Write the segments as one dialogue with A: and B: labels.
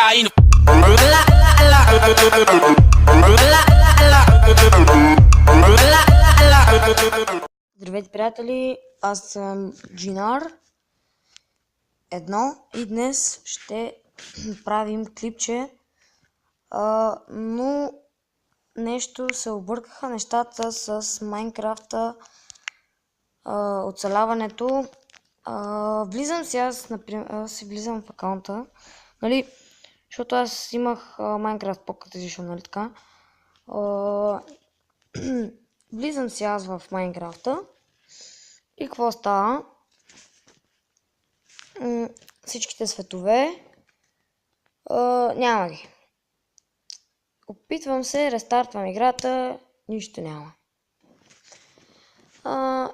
A: cocaína.
B: Здравейте, приятели! Аз съм Джинар едно и днес ще правим клипче, но нещо се объркаха нещата с Майнкрафта, оцеляването. Влизам си аз, например, влизам в акаунта, нали, защото аз имах Minecraft Pocket Edition, нали така. Влизам си аз в Майнкрафта и какво става? Всичките светове няма ги. Опитвам се, рестартвам играта, нищо няма.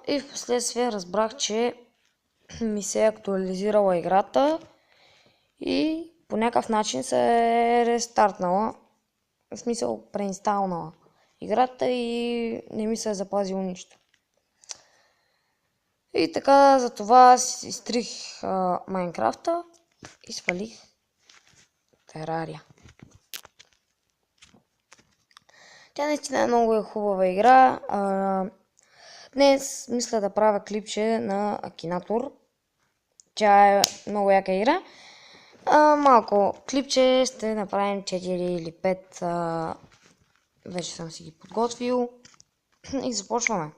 B: И в последствие разбрах, че ми се е актуализирала играта и по някакъв начин се е рестартнала, в смисъл преинсталнала играта и не ми се е запазило нищо. И така, затова изтрих Майнкрафта и свалих Терария. Тя наистина е много хубава игра. Днес мисля да правя клипче на Акинатор. Тя е много яка игра. Малко клипче ще направим 4 или 5. Вече съм си ги подготвил. И започваме.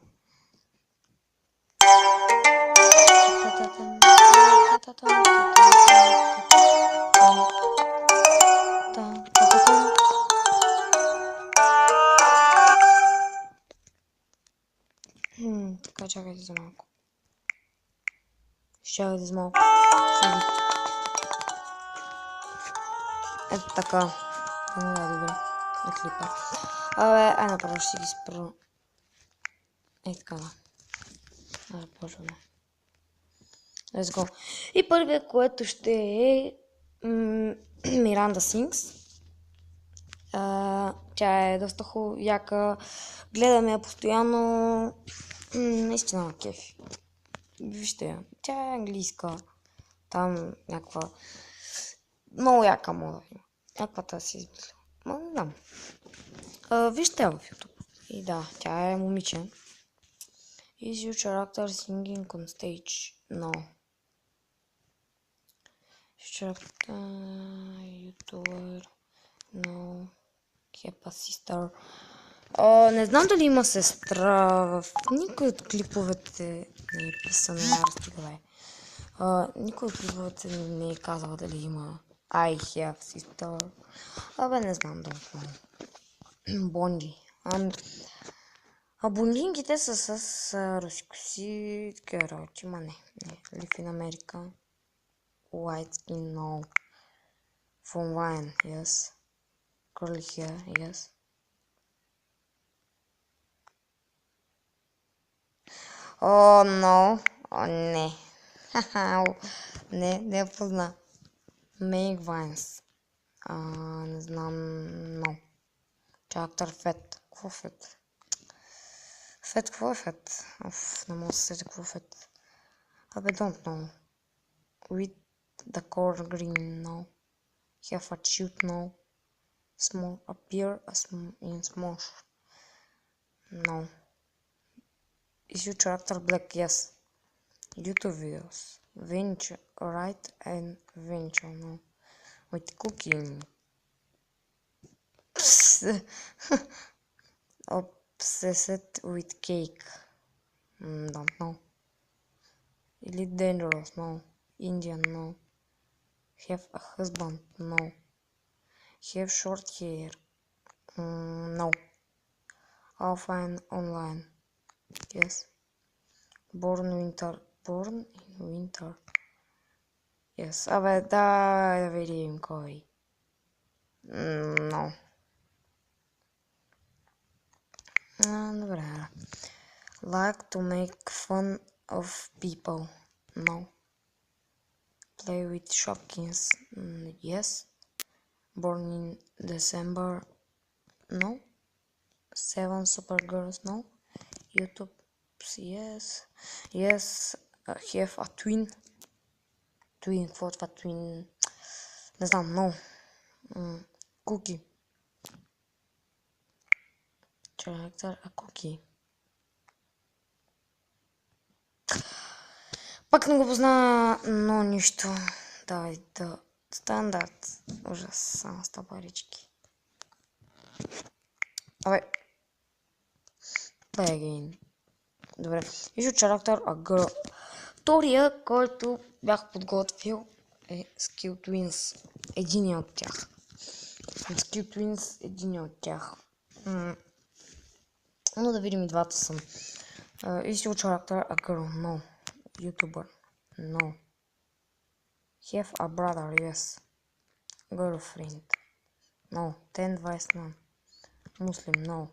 B: Така, чакайте за малко. Чакайте за малко. Ето така. Добре. На клипа. Ай направо ще си ги спра. Ей така. Започваме. Let's go. И първият, което ще е Миранда Сингс. Тя е доста яка. Гледаме я постоянно. Наистина ма кефи. Вижте я. Тя е английска. Там някаква много яка мода има. Някаква си измисля. Ма не знам. Вижте я в YouTube. И да, тя е момиче. Is your character singing on stage? No. YouTuber. No. Have a sister. Не знам дали има сестра. В никой от клиповете не е писано. Никой от клиповете не е казал дали има I have sister. Не знам толкова. Бонди. Блондинките са с русикоси, такива работи, ма не. Live in America. White skin, no. From wine, yes. Curly hair, yes. No. Не. Не я позна. Make vines. Не знам, no. Character fat. Какво фет? Фет, какво е фет? Не мога да се сетя какво е фет. Don't know. With the color green, no. Have a cute, no. Small, appear in small. No. Is your character black? Yes. YouTube videos. Venture, right and venture, no. With cooking. Obsessed with cake. Don't know. Elite dangerous, no. Indian, no. Have a husband, no. Have short hair, no. Offline, online, yes. Born in winter, yes. Да видим кой. No. Добре. Like to make fun of people, no. Play with Shopkins, yes. Born in December, no. 7 Supergirls, no. YouTube, yes. Yes. Have a twin. Какво е това twin? Не знам, no. Cookie. Character a cookie. Пак не го познава, но нищо. Давай да стандарт. Ужас, само с парички. Абе. Play again. Добре. Issue character a girl. Втория, който бях подготвил е Skill Twins. Единият от тях. Skill Twins, единият от тях. Но да видим и двата съм. Issue character a girl. No. YouTuber. No. Have a brother. Yes. Girlfriend. No. 10, 20, no. Muslim. No.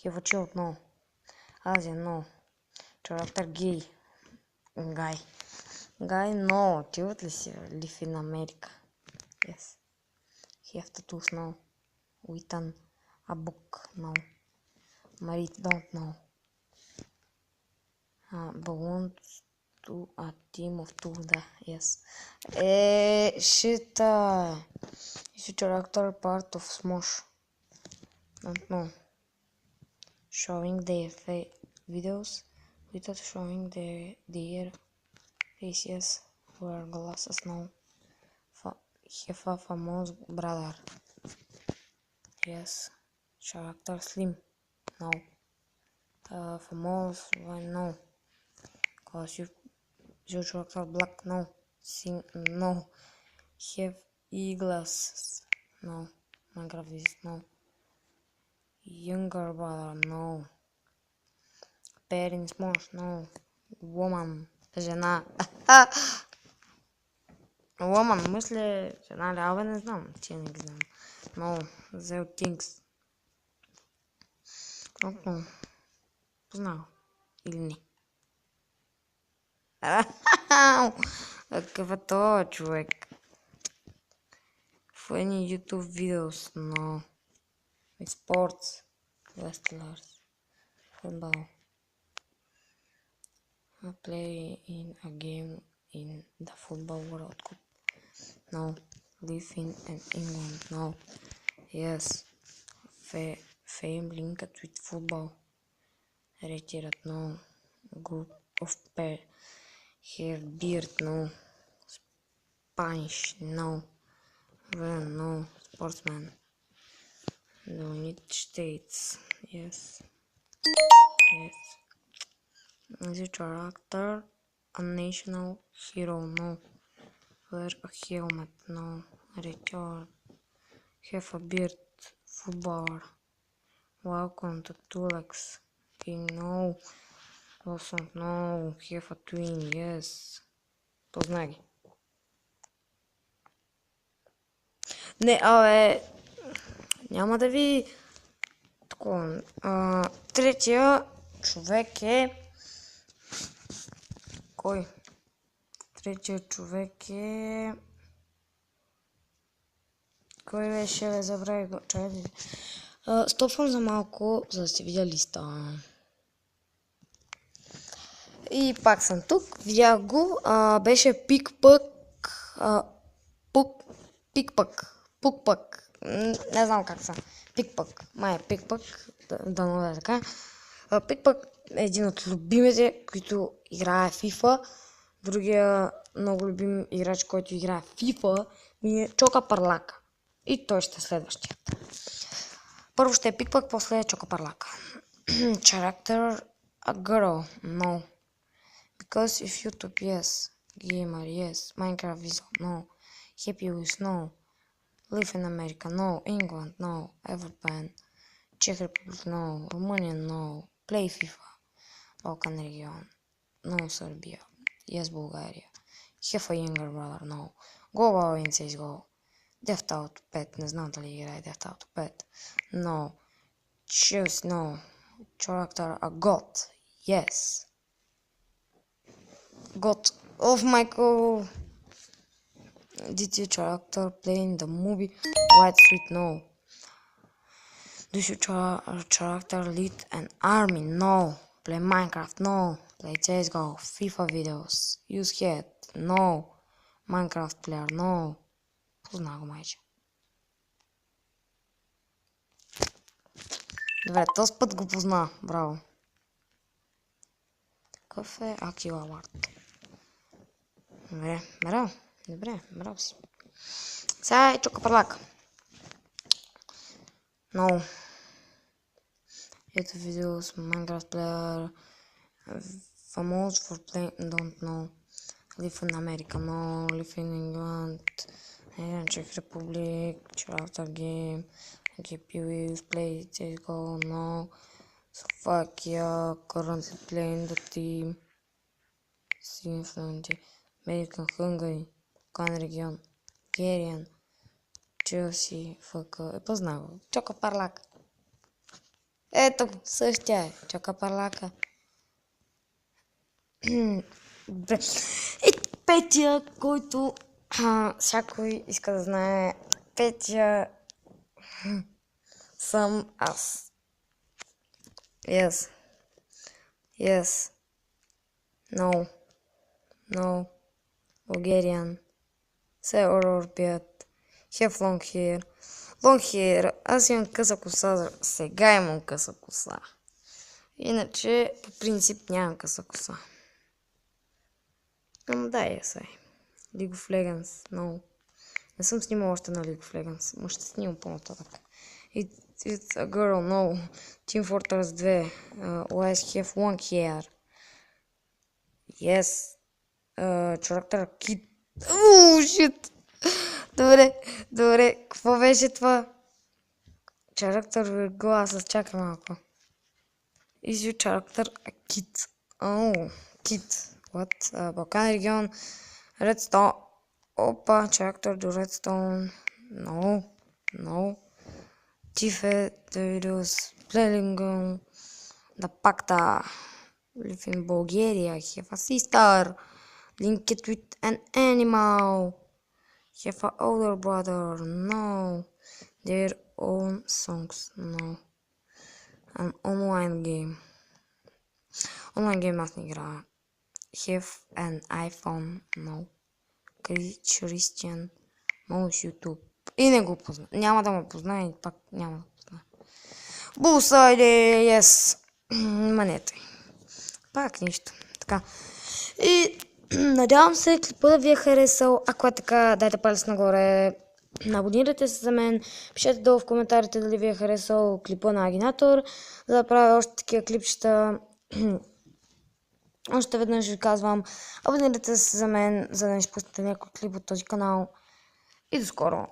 B: Have a child. No. Asian. No. Character gay. Guy. Guy, no. Отиват ли си? Live in America. Yes. Have tattoos. No. Written a book. No. Married. Don't know. Belongs to a team of two. Да. Yes. Shit. Is your character part of Smosh? Don't know. Showing their videos without showing their faces. Wear glasses. No. Have a famous brother. Yes. Character slim. No. Famous one. No. Cause your character black. No. Sing. No. Have e-glasses. No. Minecraft is no. Younger brother. No. Parents Smosh. No. Woman. Жена. Woman, мисля, жена ли? Абе, не знам. Че не ги знам. No. Zero Things. Don't Познава. Или не? Какъв е това човек? Funny YouTube videos. No. Sports. Wrestlers. Football. I play in a game in the football world cup. No. Live in England. No. Yes. Fame linked with football. Retired. No. Group of pair. Have beard. No. Spanish. No. Run. No. Sportsman. United States. Yes. Yes. Is your character a national hero? No. Wear a helmet. No. Return. Have a beard. Footballer. Welcome to Tulex. King. No. Awesome. No. Have a twin. Yes. Познай ги. Не, няма да ви такова. Третия човек е... Кой? Третия човек е... Кой беше, бе, забравих го. Чакайте. Стопвам за малко, за да се видя листа. И пак съм тук. Видях го. Беше пикпък. Пукпък. Не знам как са. Пикпък. Май е пикпък. Да, но да е така. Пикпък е един от любимите, които играе FIFA. Другия много любим играч, който играе FIFA, ми е Чока Парлака. И той ще е следващият. Първо ще е пикпък, после е Чока Парлака. Character a girl. No. Because if YouTube, yes. Gamer, yes. Minecraft visual, no. Happy with no. Live in America, no. England, no. Everpan. Czech Republic, no. Romania, no. Play FIFA. Balkan region, no. Serbia, yes. Bulgaria. Have a younger brother, no. Go Wow in CSGO. Death Auto Pet, не знам дали играе Death Auto Pet. No. Choose, no. Character a god, yes. God of Michael. Did your character play in the movie White Street? No. Does your character lead an army? No. Play Minecraft? No. Play CSGO? FIFA videos? Use head? No. Minecraft player? No. Позна го майче. Добре, този път го позна. Браво. Какъв е Акила Лард? Добре, браво. Добре, браво си. Сега е Чокапарлак. No. YouTube videos, Minecraft player, famous for playing, don't know. Live in America, no. Live in England, Czech Republic, Charter game, GPUs, play CSGO, no. Slovakia, currently playing the team. Finland, American Hungary, Balkan region, Bulgarian, Chelsea, ФК. Познай го. Чокапарлак. Ето го, същия е. Чокапарлака. И петия, който всякой иска да знае. Петия съм аз. Yes. Yes. No. No. Bulgarian. Say European. Have long hair. Long hair. Аз имам къса коса. Сега имам къса коса. Иначе, по принцип, нямам къса коса. Ама да, е сега. League of Legends. No. Не съм снимал още на League of Legends. Може ще снимам по-нататък. It's a girl. No. Team Fortress 2. Always have long hair. Yes. Character Kit. Shit. Добре. Какво беше това? Character with glasses. Чакай малко. Is your character a kid? Oh, kid. What? Balkan region. Redstone. Опа, character do Redstone. No. Tife, Davidus, Plelingon. The Pacta. Live in Bulgaria. Have a sister. Link it with an animal. Have an older brother. No. Their own songs. No. An online game. Online game аз не играя. Have an iPhone. No. Christian. Може YouTube. И не го позна. Няма да ме познае и пак няма да познае. Булсайде, yes. Манете. Пак нищо. Така. И надявам се клипа да ви е харесал. Ако е така, дайте палец нагоре. Абонирайте се за мен. Пишете долу в коментарите дали ви е харесал клипа на Агинатор. За да правя още такива клипчета. Още веднъж ви казвам. Абонирайте се за мен, за да не изпуснете някой клип от този канал. И до скоро!